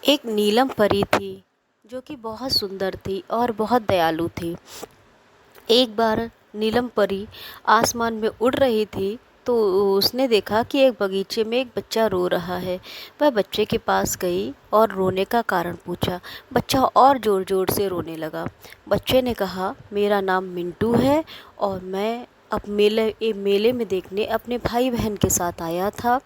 एक नीलम परी थी जो कि बहुत सुंदर थी और बहुत दयालु थी। एक बार नीलम परी आसमान में उड़ रही थी तो उसने देखा कि एक बगीचे में एक बच्चा रो रहा है। वह बच्चे के पास गई और रोने का कारण पूछा। बच्चा और ज़ोर ज़ोर से रोने लगा। बच्चे ने कहा, मेरा नाम मिंटू है और मैं अब मेले में देखने अपने भाई बहन के साथ आया था।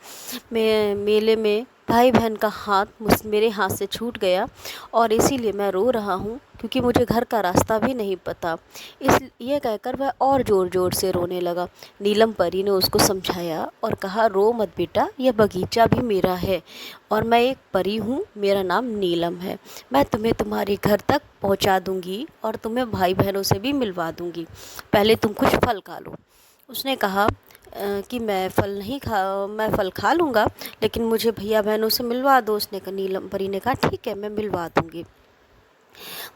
मैं मेले में भाई बहन का हाथ मेरे हाथ से छूट गया और इसीलिए मैं रो रहा हूँ, क्योंकि मुझे घर का रास्ता भी नहीं पता। इस ये कहकर वह और ज़ोर ज़ोर से रोने लगा। नीलम परी ने उसको समझाया और कहा, रो मत बेटा, यह बगीचा भी मेरा है और मैं एक परी हूँ, मेरा नाम नीलम है। मैं तुम्हें तुम्हारे घर तक पहुँचा दूँगी और तुम्हें भाई बहनों से भी मिलवा दूँगी। पहले तुम कुछ फल खा लो। उसने कहा कि मैं फल खा लूँगा, लेकिन मुझे भैया बहनों से मिलवा दो। नीलम परी ने कहा, ठीक है, मैं मिलवा दूँगी।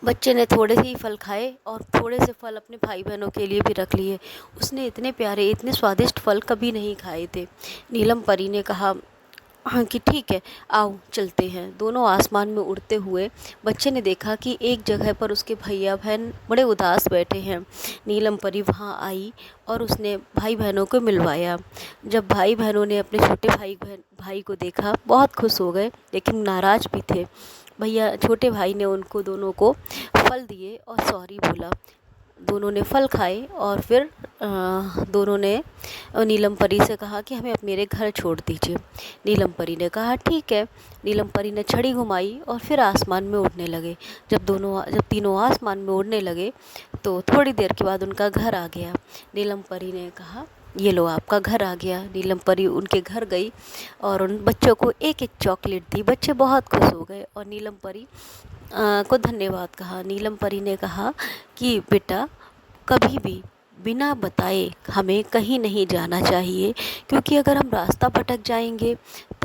बच्चे ने थोड़े से ही फल खाए और थोड़े से फल अपने भाई बहनों के लिए भी रख लिए। उसने इतने प्यारे, इतने स्वादिष्ट फल कभी नहीं खाए थे। नीलम परी ने कहा, हाँ कि ठीक है, आओ चलते हैं। दोनों आसमान में उड़ते हुए बच्चे ने देखा कि एक जगह पर उसके भैया बहन बड़े उदास बैठे हैं। नीलम परी वहाँ आई और उसने भाई बहनों को मिलवाया। जब भाई बहनों ने अपने छोटे भाई को देखा, बहुत खुश हो गए, लेकिन नाराज़ भी थे। भैया छोटे भाई ने उनको दोनों को फल दिए और सॉरी बोला। दोनों ने फल खाए और फिर दोनों ने नीलम परी से कहा कि हमें अब मेरे घर छोड़ दीजिए। नीलम परी ने कहा, ठीक है। नीलम परी ने छड़ी घुमाई और फिर आसमान में उड़ने लगे। जब तीनों आसमान में उड़ने लगे तो थोड़ी देर के बाद उनका घर आ गया। नीलम परी ने कहा, ये लो आपका घर आ गया। नीलम परी उनके घर गई और उन बच्चों को एक एक चॉकलेट दी। बच्चे बहुत खुश हो गए और नीलम परी को धन्यवाद कहा। नीलम परी ने कहा कि बेटा, कभी भी बिना बताए हमें कहीं नहीं जाना चाहिए, क्योंकि अगर हम रास्ता भटक जाएंगे तो